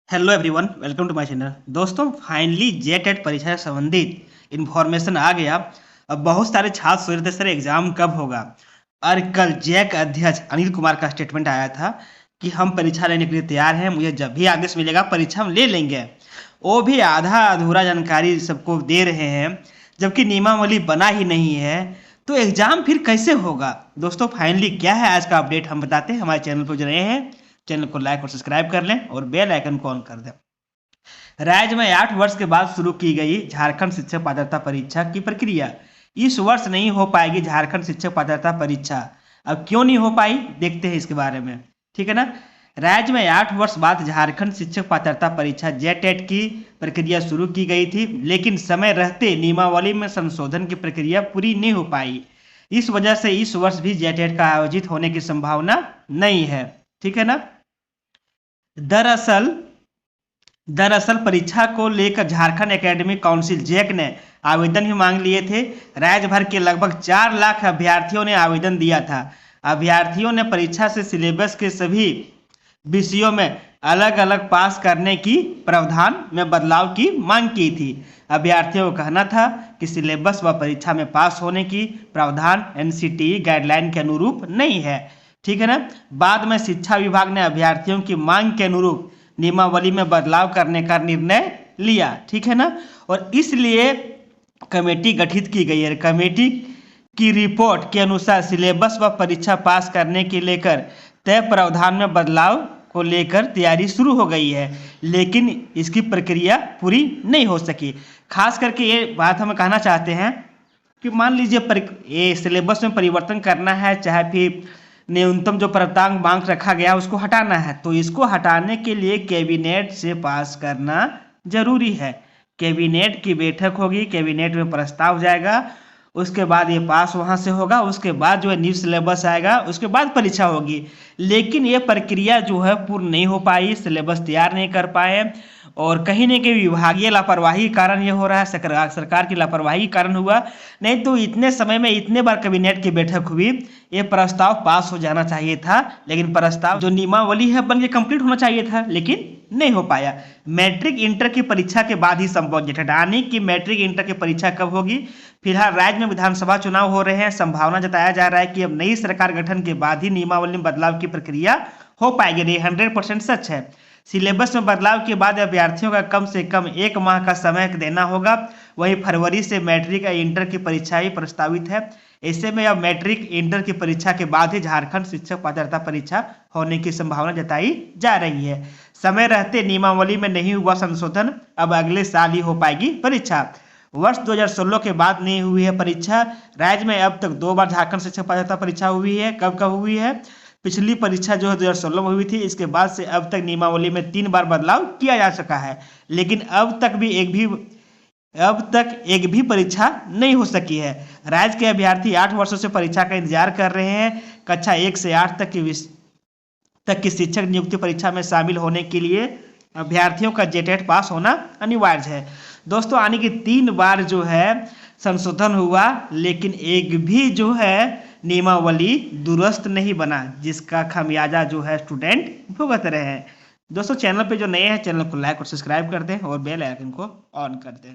Hello everyone, welcome to my channel. दोस्तों, finally जेटेट परीक्षा से संबंधित इन्फॉर्मेशन आ गया। अब बहुत सारे छात्र सोच रहे थे सर एग्जाम कब होगा। और कल जैक अध्यक्ष अनिल कुमार का स्टेटमेंट आया था कि हम परीक्षा लेने के लिए तैयार हैं, मुझे जब भी आदेश मिलेगा परीक्षा हम ले लेंगे। वो भी आधा अधूरा जानकारी सबको दे रहे हैं, जबकि नियमावली बना ही नहीं है। तो एग्जाम फिर कैसे होगा? दोस्तों, फाइनली क्या है आज का अपडेट हम बताते हैं। हमारे चैनल पर जो नए हैं, चैनल को लाइक और सब्सक्राइब कर लें और बेल आइकन को ऑन कर दें। राज्य में 8 वर्ष के बाद शुरू की गई झारखंड शिक्षक पात्रता परीक्षा की प्रक्रिया इस वर्ष नहीं हो पाएगी। झारखंड शिक्षक पात्रता परीक्षा अब क्यों नहीं हो पाई, देखते हैं इसके बारे में। ठीक है ना। राज्य में 8 वर्ष बाद झारखंड शिक्षक पात्रता परीक्षा जेटेट की प्रक्रिया शुरू की गई थी, लेकिन समय रहते नियमावली में संशोधन की प्रक्रिया पूरी नहीं हो पाई। इस वजह से इस वर्ष भी जेटेट का आयोजित होने की संभावना नहीं है। ठीक है ना। दरअसल परीक्षा को लेकर झारखंड एकेडमिक काउंसिल जेक ने आवेदन भी मांग लिए थे। राज्य भर के लगभग 4 लाख अभ्यर्थियों ने आवेदन दिया था। अभ्यर्थियों ने परीक्षा से सिलेबस के सभी विषयों में अलग अलग पास करने की प्रावधान में बदलाव की मांग की थी। अभ्यर्थियों का कहना था कि सिलेबस व परीक्षा में पास होने की प्रावधान एनसीटीई गाइडलाइन के अनुरूप नहीं है। ठीक है ना। बाद में शिक्षा विभाग ने अभ्यर्थियों की मांग के अनुरूप नियमावली में बदलाव करने का निर्णय लिया। ठीक है ना। और इसलिए कमेटी गठित की गई है। कमेटी की रिपोर्ट के अनुसार सिलेबस व परीक्षा पास करने के लेकर तय प्रावधान में बदलाव को लेकर तैयारी शुरू हो गई है, लेकिन इसकी प्रक्रिया पूरी नहीं हो सकी। खास करके ये बात हम कहना चाहते हैं कि मान लीजिए ये सिलेबस में परिवर्तन करना है, चाहे फिर न्यूनतम जो प्राप्तांक रखा गया उसको हटाना है, तो इसको हटाने के लिए कैबिनेट से पास करना जरूरी है। कैबिनेट की बैठक होगी, कैबिनेट में प्रस्ताव जाएगा, उसके बाद ये पास वहाँ से होगा, उसके बाद जो है न्यू सिलेबस आएगा, उसके बाद परीक्षा होगी। लेकिन ये प्रक्रिया जो है पूर्ण नहीं हो पाई, सिलेबस तैयार नहीं कर पाए और कहीं न कहीं विभागीय लापरवाही के कारण ये हो रहा है, सरकार की लापरवाही के कारण हुआ। नहीं तो इतने समय में इतने बार कैबिनेट की बैठक हुई, ये प्रस्ताव पास हो जाना चाहिए था। लेकिन प्रस्ताव जो नियमावली है बन के कंप्लीट होना चाहिए था, लेकिन नहीं हो पाया। मैट्रिक इंटर की परीक्षा के बाद ही संभव जेटेट यानी कि मैट्रिक इंटर की परीक्षा कब होगी। फिलहाल राज्य में विधानसभा चुनाव हो रहे हैं, संभावना जताया जा रहा है कि अब नई सरकार गठन के बाद ही नियमावली में बदलाव की प्रक्रिया हो पाएगी। ये 100% सच है। सिलेबस में बदलाव के बाद अभ्यर्थियों का कम से कम 1 माह का समय देना होगा। वहीं फरवरी से मैट्रिक या इंटर की परीक्षा ही प्रस्तावित है। ऐसे में अब मैट्रिक इंटर की परीक्षा के बाद ही झारखंड शिक्षक पात्रता परीक्षा होने की संभावना जताई जा रही है। समय रहते नियमावली में नहीं हुआ संशोधन, अब अगले साल ही हो पाएगी परीक्षा। वर्ष 2016 के बाद नहीं हुई है परीक्षा। राज्य में अब तक 2 बार झारखंड शिक्षक पात्रता परीक्षा हुई है। कब कब हुई है? पिछली परीक्षा जो है 2016 में हुई थी। इसके बाद से अब तक नियमावली में 3 बार बदलाव किया जा सका है, लेकिन अब तक एक भी परीक्षा नहीं हो सकी है। राज्य के अभ्यर्थी 8 वर्षों से परीक्षा का इंतजार कर रहे हैं। कक्षा 1 से 8 तक की शिक्षक नियुक्ति परीक्षा में शामिल होने के लिए अभ्यर्थियों का जेटेट पास होना अनिवार्य है। दोस्तों, आने की 3 बार जो है संशोधन हुआ, लेकिन एक भी जो है नियमावली दुरुस्त नहीं बना, जिसका खामियाजा जो है स्टूडेंट भुगत रहे हैं। दोस्तों, चैनल पे जो नए हैं चैनल को लाइक और सब्सक्राइब कर दें और बेल आइकन को ऑन कर दें।